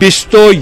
20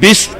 20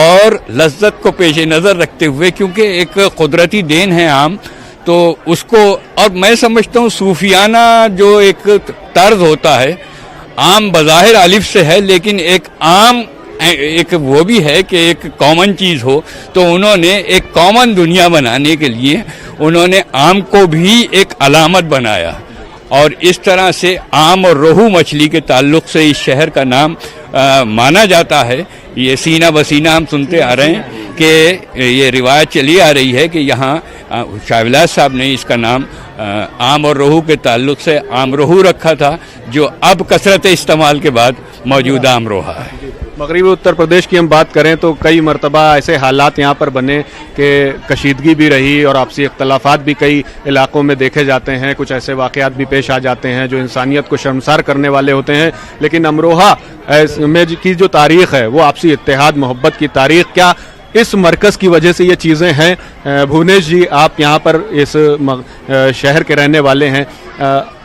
اور لذت کو پیش نظر رکھتے ہوئے، کیونکہ ایک قدرتی دین ہے آم، تو اس کو، اور میں سمجھتا ہوں صوفیانہ جو ایک طرز ہوتا ہے، عام بظاہر الف سے ہے لیکن ایک عام ایک وہ بھی ہے کہ ایک کامن چیز ہو، تو انہوں نے ایک کامن دنیا بنانے کے لیے انہوں نے آم کو بھی ایک علامت بنایا، اور اس طرح سے آم اور روہو مچھلی کے تعلق سے اس شہر کا نام مانا جاتا ہے۔ یہ سینہ بسینہ ہم سنتے آ رہے ہیں کہ یہ روایت چلی آ رہی ہے کہ یہاں شاہ ولایت صاحب نے اس کا نام آم اور روہو کے تعلق سے آم روہو رکھا تھا، جو اب کثرت استعمال کے بعد موجودہ آم روہا ہے۔ مغربی اتر پردیش کی ہم بات کریں تو کئی مرتبہ ایسے حالات یہاں پر بنے کہ کشیدگی بھی رہی اور آپسی اختلافات بھی کئی علاقوں میں دیکھے جاتے ہیں، کچھ ایسے واقعات بھی پیش آ جاتے ہیں جو انسانیت کو شرمسار کرنے والے ہوتے ہیں، لیکن امروہہ میں کی جو تاریخ ہے وہ آپسی اتحاد محبت کی تاریخ، کیا اس مرکز کی وجہ سے یہ چیزیں ہیں؟ بھونیش جی، آپ یہاں پر اس شہر کے رہنے والے ہیں،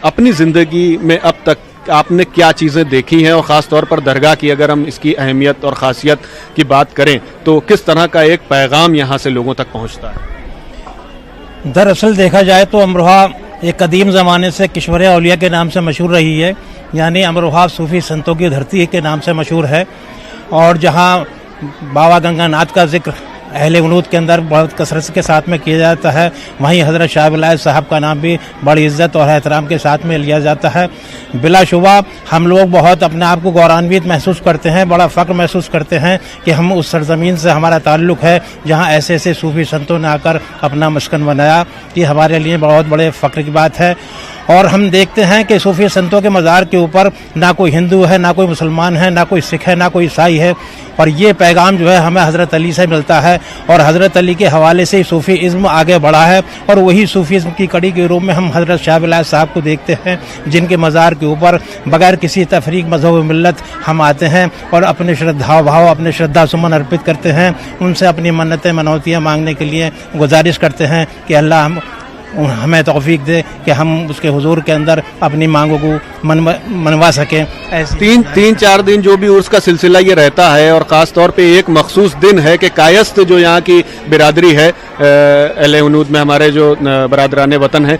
اپنی زندگی میں اب تک آپ نے کیا چیزیں دیکھی ہیں، اور خاص طور پر درگاہ کی اگر ہم اس کی اہمیت اور خاصیت کی بات کریں تو کس طرح کا ایک پیغام یہاں سے لوگوں تک پہنچتا ہے؟ دراصل دیکھا جائے تو امروہہ ایک قدیم زمانے سے کشور اولیاء کے نام سے مشہور رہی ہے، یعنی امروہہ صوفی سنتوں کی دھرتی کے نام سے مشہور ہے، اور جہاں بابا گنگا ناتھ کا ذکر اہل ونود کے اندر بہت کثرت کے ساتھ میں کیا جاتا ہے، وہیں حضرت شاہ ولایت صاحب کا نام بھی بڑی عزت اور احترام کے ساتھ میں لیا جاتا ہے۔ بلا شبہ ہم لوگ بہت اپنے آپ کو گورانویت محسوس کرتے ہیں، بڑا فخر محسوس کرتے ہیں کہ ہم اس سرزمین سے ہمارا تعلق ہے جہاں ایسے ایسے صوفی سنتوں نے آ کر اپنا مسکن بنایا۔ یہ ہمارے لیے بہت بڑے فخر کی بات ہے، اور ہم دیکھتے ہیں کہ صوفی سنتوں کے مزار کے اوپر نہ کوئی ہندو ہے، نہ کوئی مسلمان ہے، نہ کوئی سکھ ہے، نہ کوئی عیسائی ہے، اور یہ پیغام جو ہے ہمیں حضرت علی سے ملتا ہے، اور حضرت علی کے حوالے سے صوفی ازم آگے بڑھا ہے، اور وہی صوفی ازم کی کڑی کے روپ میں ہم حضرت شاہ ولایت صاحب کو دیکھتے ہیں، جن کے مزار کے اوپر بغیر کسی تفریق مذہب و ملت ہم آتے ہیں اور اپنے شردھا بھاؤ، اپنے شردھا سمن ارپت کرتے ہیں، ان سے اپنی منتیں منوتیاں مانگنے کے لیے گزارش کرتے ہیں کہ اللہ ہمیں توفیق دے کہ ہم اس کے حضور کے اندر اپنی مانگوں کو منوا سکیں۔ تین چار دن جو بھی عرس کا سلسلہ یہ رہتا ہے، اور خاص طور پہ ایک مخصوص دن ہے کہ کائست جو یہاں کی برادری ہے، اہل ونود میں ہمارے جو برادران وطن ہیں،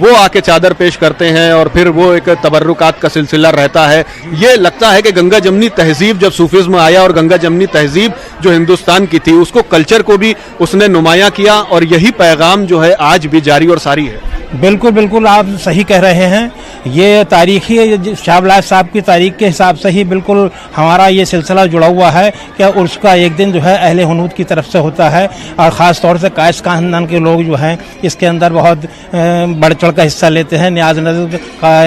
وہ آ کے چادر پیش کرتے ہیں، اور پھر وہ ایک تبرکات کا سلسلہ رہتا ہے۔ یہ لگتا ہے کہ گنگا جمنی تہذیب جب صوفیزم آیا، اور گنگا جمنی تہذیب جو ہندوستان کی تھی، اس کو کلچر کو بھی اس نے نمایاں کیا، اور یہی پیغام جو ہے آج بھی جاری اور ساری ہے۔ بالکل بالکل آپ صحیح کہہ رہے ہیں، یہ تاریخی شاہ ولایت صاحب کی تاریخ کے حساب سے ہی بالکل ہمارا یہ سلسلہ جڑا ہوا ہے کہ عرس کا ایک دن جو ہے اہل ونود کی طرف سے ہوتا ہے، اور خاص طور سے قائس خاندان کے لوگ جو ہیں اس کے اندر بہت بڑھ چڑھ کا حصہ لیتے ہیں، نیاز نظر کا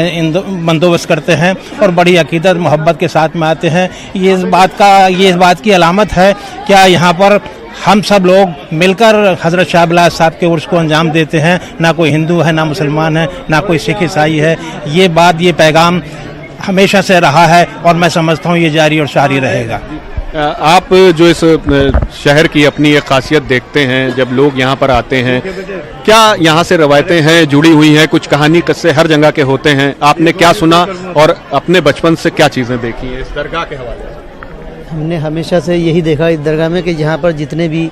بندوبست کرتے ہیں، اور بڑی عقیدت محبت کے ساتھ میں آتے ہیں۔ یہ اس بات کی علامت ہے کیا یہاں پر ہم سب لوگ مل کر حضرت شاہ ولایت صاحب کے عرس کو انجام دیتے ہیں، نہ کوئی ہندو ہے، نہ مسلمان ہے، نہ کوئی سکھ عیسائی ہے۔ یہ بات، یہ پیغام ہمیشہ سے رہا ہے، اور میں سمجھتا ہوں یہ جاری اور ساری رہے گا۔ آپ جو اس شہر کی اپنی ایک خاصیت دیکھتے ہیں جب لوگ یہاں پر آتے ہیں، کیا یہاں سے روایتیں ہیں جڑی ہوئی ہیں؟ کچھ کہانی قصے ہر جگہ کے ہوتے ہیں، آپ نے کیا سنا اور اپنے بچپن سے کیا چیزیں دیکھی ہیں اس درگاہ کے حوالے سے؟ ہم نے ہمیشہ سے یہی دیکھا اس درگاہ میں کہ یہاں پر جتنے بھی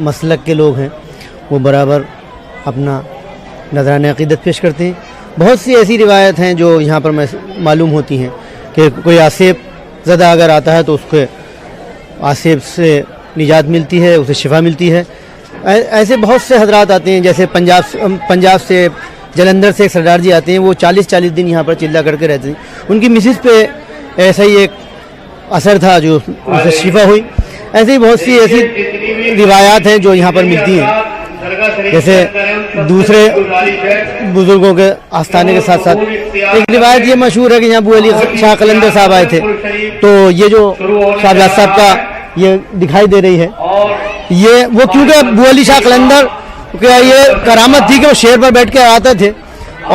مسلک کے لوگ ہیں وہ برابر اپنا نذرانہ عقیدت پیش کرتے ہیں۔ بہت سی ایسی روایت ہیں جو یہاں پر معلوم ہوتی ہیں کہ کوئی آسیب زدہ اگر آتا ہے تو اس کو آسیب سے نجات ملتی ہے، اسے شفا ملتی ہے۔ ایسے بہت سے حضرات آتے ہیں، جیسے پنجاب سے جلندھر سے ایک سردار جی آتے ہیں، وہ 40 دن یہاں پر چلا کر کے رہتے ہیں۔ ان کی مسز پہ ایسا ہی ایک اثر تھا جو اسے شفا ہوئی۔ ایسے ہی بہت سی ایسی روایات ہیں جو یہاں پر ملتی ہیں، جیسے دوسرے بزرگوں کے آستانے کے ساتھ ساتھ ایک روایت یہ مشہور ہے کہ یہاں ابو علی شاہ قلندر صاحب آئے تھے، تو یہ جو شاہ ولایت صاحب کا یہ دکھائی دے رہی ہے، یہ وہ کیونکہ ابو علی شاہ قلندر کیا یہ کرامت تھی کہ وہ شیر پر بیٹھ کے آتے تھے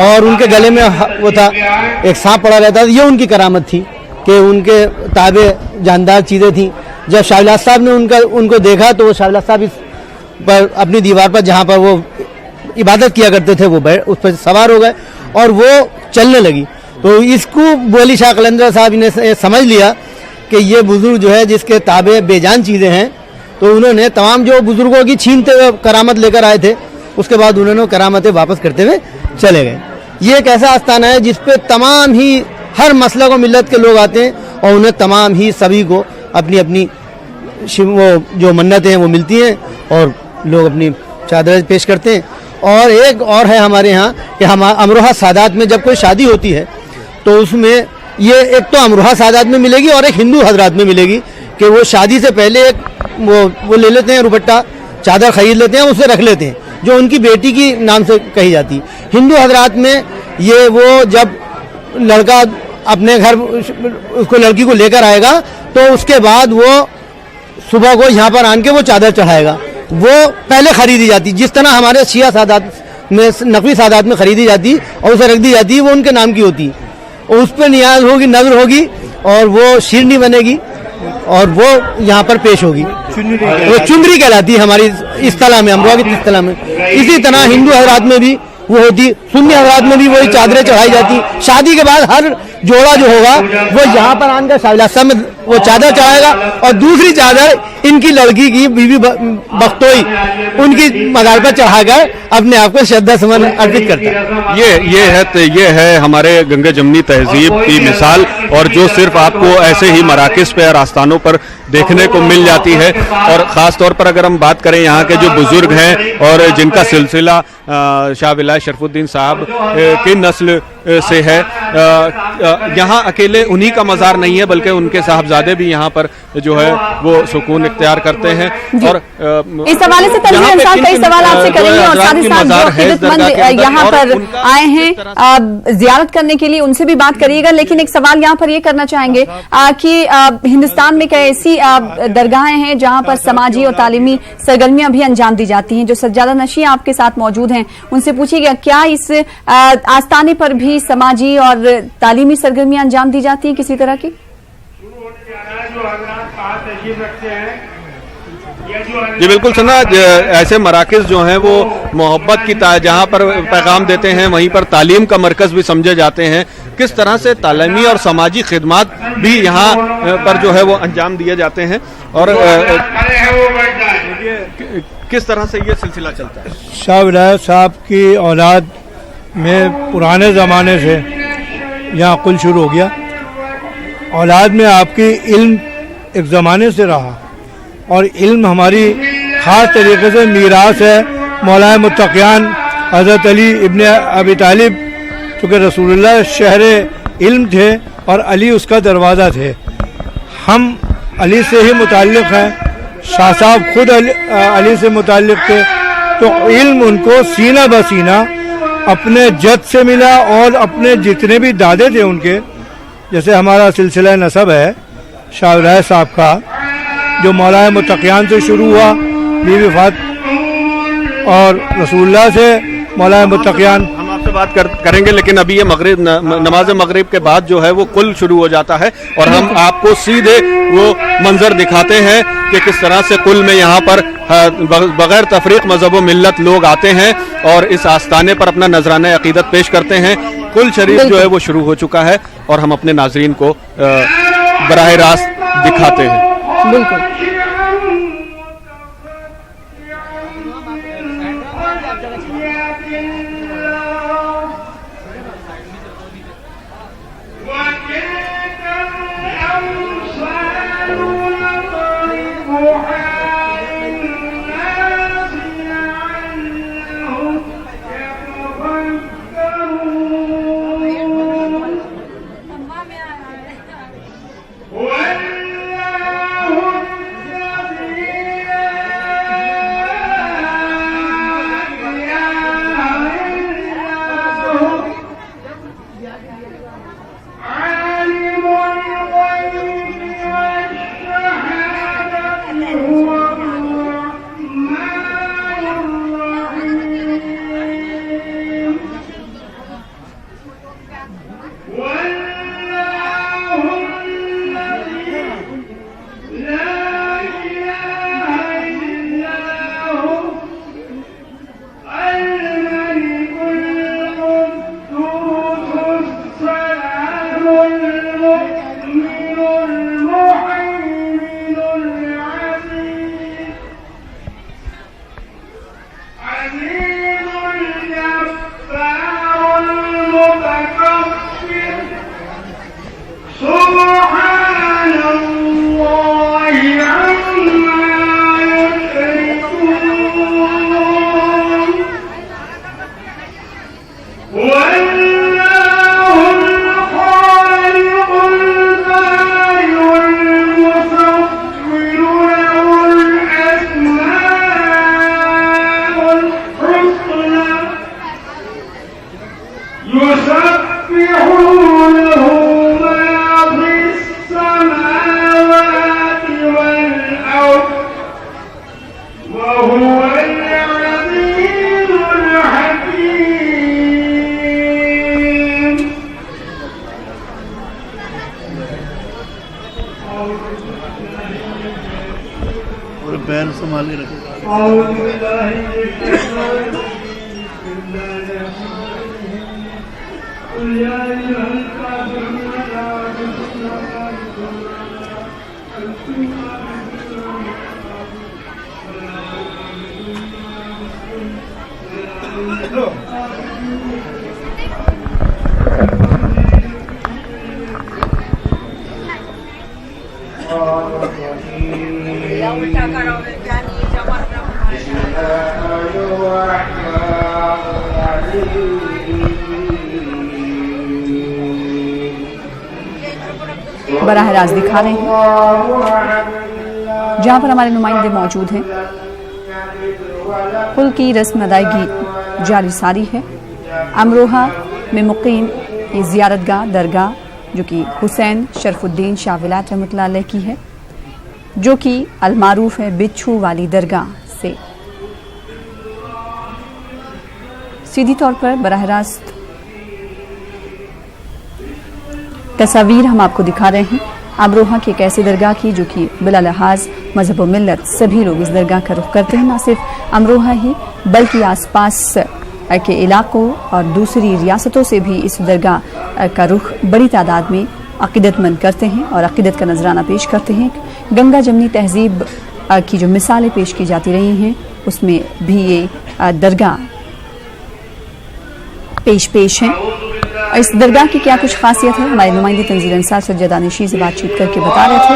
اور ان کے گلے میں وہ تھا ایک سانپ پڑا رہتا تھا۔ یہ ان کی کرامت تھی کہ ان کے تابع جاندار چیزیں تھیں۔ جب شاہ ولایت صاحب نے ان کو دیکھا تو وہ شاہ ولایت صاحب پر اپنی دیوار پر جہاں پر وہ عبادت کیا کرتے تھے وہ اس پر سوار ہو گئے اور وہ چلنے لگی۔ تو اس کو ابو علی شاہ قلندر صاحب نے سمجھ لیا کہ یہ بزرگ جو ہے جس کے تابع بے جان چیزیں ہیں، تو انہوں نے تمام جو بزرگوں کی چھینتے ہوئے کرامت لے کر آئے تھے، اس کے بعد انہوں نے کرامتیں واپس کرتے ہوئے چلے گئے. یہ ایک ایسا آستانہ ہے جس پہ تمام ہی ہر مسلک و ملت کے لوگ آتے ہیں اور انہیں تمام ہی سبھی کو اپنی اپنی وہ جو منتیں ہیں وہ ملتی ہیں اور لوگ اپنی چادریں پیش کرتے ہیں. اور ایک اور ہے ہمارے ہاں کہ ہم امروہہ سادات میں جب کوئی شادی ہوتی ہے تو اس میں یہ ایک تو امروہہ سادات میں ملے گی اور ایک ہندو حضرات میں ملے گی کہ وہ شادی سے پہلے ایک وہ لے لیتے ہیں دوپٹہ، چادر خرید لیتے ہیں، اسے رکھ لیتے ہیں جو ان کی بیٹی کی نام سے کہی جاتی. ہندو حضرات میں یہ وہ جب لڑکا اپنے گھر اس کو لڑکی کو لے کر آئے گا تو اس کے بعد وہ صبح کو یہاں پر آن کے وہ چادر چڑھائے گا، وہ پہلے خریدی جاتی جس طرح ہمارے شیعہ سادات میں نقوی سادات میں خریدی جاتی اور اسے رکھ دی جاتی، وہ ان کے نام کی ہوتی اور اس پہ نیاز ہوگی، نظر ہوگی اور وہ شیرنی بنے گی اور وہ یہاں پر پیش ہوگی. وہ چندری کہلاتی ہے ہماری اصطلاح میں، امروہہ کی اصطلاح میں. اسی طرح ہندو حضرات میں بھی وہ ہوتی، سنی حضرات میں بھی وہی چادریں چڑھائی جاتی. شادی کے بعد ہر جوڑا جو ہوگا وہ یہاں پر آن کر شاہلاسہ میں وہ چادر چڑھائے گا اور دوسری چادر ان کی لڑکی کی بیوی بختوئی ان کی مزار پر چڑھا کر اپنے آپ کو شردا سمن ارپت کرتا ہے. یہ ہے ہمارے گنگا جمنی تہذیب کی مثال، اور جو صرف آپ کو ایسے ہی مراکز پہ اور آستانوں پر دیکھنے کو مل جاتی ہے. اور خاص طور پر اگر ہم بات کریں یہاں کے جو بزرگ ہیں اور جن کا سلسلہ شاہ ولایت شرف الدین صاحب کی نسل سے ہے، یہاں اکیلے انہی کا مزار نہیں ہے بلکہ ان کے صاحبزادے بھی یہاں پر جو ہے وہ سکون اختیار کرتے ہیں. اور اس حوالے سے تنزیل انصار کئی سوال آپ سے کریں گے اور ساتھ ہی ساتھ جو عقیدت مند یہاں پر آئے ہیں زیارت کرنے کے لیے ان سے بھی بات کریے گا. لیکن ایک سوال یہاں پر یہ کرنا چاہیں گے کہ ہندوستان میں کئی ایسی درگاہیں ہیں جہاں پر سماجی اور تعلیمی سرگرمیاں بھی انجام دی جاتی ہیں. جو سجادہ نشین آپ کے ساتھ موجود ہیں ان سے پوچھیے گا کیا اس آستانے پر بھی سماجی اور تعلیمی سرگرمیاں انجام دی جاتی ہیں کسی طرح کی؟ جی بالکل سنا، ایسے مراکز جو ہیں وہ محبت کی جہاں پر پیغام دیتے ہیں وہیں پر تعلیم کا مرکز بھی سمجھے جاتے ہیں. کس طرح سے تعلیمی اور سماجی خدمات بھی یہاں پر جو ہے وہ انجام دیے جاتے ہیں اور کس طرح سے یہ سلسلہ چلتا ہے؟ شاہ ولایت صاحب کی اولاد میں پرانے زمانے سے یہاں کل شروع ہو گیا. اولاد میں آپ کی علم ایک زمانے سے رہا اور علم ہماری خاص طریقے سے میراث ہے. مولانا متقیان حضرت علی ابن ابی طالب چونکہ رسول اللہ شہر علم تھے اور علی اس کا دروازہ تھے. ہم علی سے ہی متعلق ہیں. شاہ صاحب خود علی سے متعلق تھے تو علم ان کو سینہ بسینہ اپنے جد سے ملا اور اپنے جتنے بھی دادے تھے ان کے، جیسے ہمارا سلسلہ نسب ہے شاہ ولایت صاحب کا جو مولانا متقیان سے شروع ہوا، بی بی فاطمہ اور رسول اللہ سے مولانا متقیان. ہم آپ سے بات کریں گے لیکن ابھی یہ مغرب نماز مغرب کے بعد جو ہے وہ کل شروع ہو جاتا ہے اور ہم آپ کو سیدھے وہ منظر دکھاتے ہیں کہ کس طرح سے کل میں یہاں پر بغیر تفریق مذہب و ملت لوگ آتے ہیں اور اس آستانے پر اپنا نذرانہ عقیدت پیش کرتے ہیں. کل شریف جو ہے وہ شروع ہو چکا ہے اور ہم اپنے ناظرین کو براہ راست دکھاتے ہیں. بالکل اور پیر سنبھال کے رکھے. براہ راست دکھا رہے ہیں جہاں پر ہمارے نمائندے موجود ہیں. کل کی رسم ادائیگی جاری ساری ہے. امروہہ میں مقیم یہ زیارت گاہ درگاہ جو کہ حسین شرف الدین شاہ ولایت رحمۃ اللہ علیہ کی ہے، جو کہ المعروف ہے بچھو والی درگاہ سے. سیدھی طور پر براہ راست تصاویر ہم آپ کو دکھا رہے ہیں امروہہ کی ایک ایسی درگاہ کی جو کہ بلا لحاظ مذہب و ملت سبھی لوگ اس درگاہ کا رخ کرتے ہیں. نہ صرف امروہہ ہی بلکہ آس پاس کے علاقوں اور دوسری ریاستوں سے بھی اس درگاہ کا رخ بڑی تعداد میں عقیدت مند کرتے ہیں اور عقیدت کا نذرانہ پیش کرتے ہیں. گنگا جمنی تہذیب کی جو مثالیں پیش کی جاتی رہی ہیں اس میں بھی یہ درگاہ پیش ہیں. اس درگاہ کی کیا کچھ خاصیت ہے ہمارے نمائندے تنزیل انصار سجاد دانشی سے بات چیت کر کے بتا رہے تھے.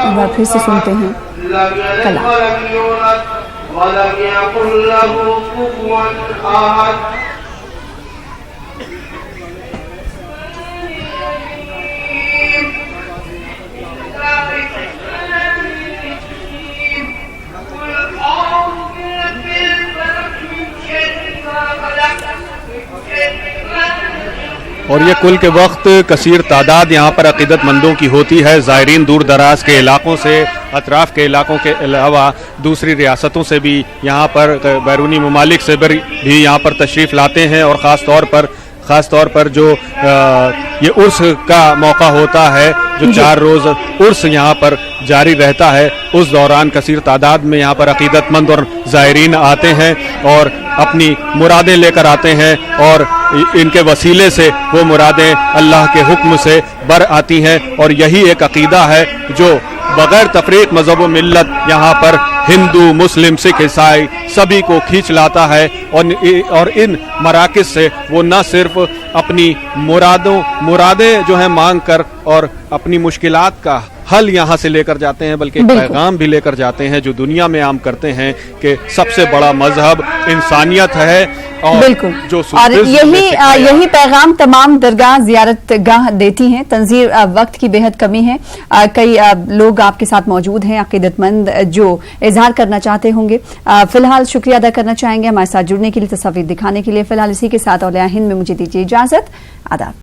ایک بار پھر سے سنتے ہیں کلام. اور یہ کل کے وقت کثیر تعداد یہاں پر عقیدت مندوں کی ہوتی ہے. زائرین دور دراز کے علاقوں سے، اطراف کے علاقوں کے علاوہ دوسری ریاستوں سے بھی یہاں پر، بیرونی ممالک سے بھی یہاں پر تشریف لاتے ہیں. اور خاص طور پر جو یہ عرس کا موقع ہوتا ہے، جو 4 روز عرس یہاں پر جاری رہتا ہے، اس دوران کثیر تعداد میں یہاں پر عقیدت مند اور زائرین آتے ہیں اور اپنی مرادیں لے کر آتے ہیں، اور ان کے وسیلے سے وہ مرادیں اللہ کے حکم سے بر آتی ہیں. اور یہی ایک عقیدہ ہے جو بغیر تفریق مذہب و ملت یہاں پر ہندو، مسلم، سکھ، عیسائی سبھی کو کھینچ لاتا ہے. اور ان مراکز سے وہ نہ صرف اپنی مرادیں جو ہیں مانگ کر اور اپنی مشکلات کا حل یہاں سے لے کر جاتے ہیں، بلکہ پیغام بھی لے کر جاتے ہیں جو دنیا میں عام کرتے ہیں کہ سب سے بڑا مذہب انسانیت ہے. بالکل، اور یہی پیغام تمام درگاہ زیارت گاہ دیتی ہیں. تنظیم وقت کی بہت کمی ہے، کئی لوگ آپ کے ساتھ موجود ہیں عقیدت مند جو اظہار کرنا چاہتے ہوں گے. فی الحال شکریہ ادا کرنا چاہیں گے ہمارے ساتھ جڑنے کے لیے، تصاویر دکھانے کے لیے. فی الحال اسی کے ساتھ اولیاء ہند میں مجھے دیجیے اجازت. آداب.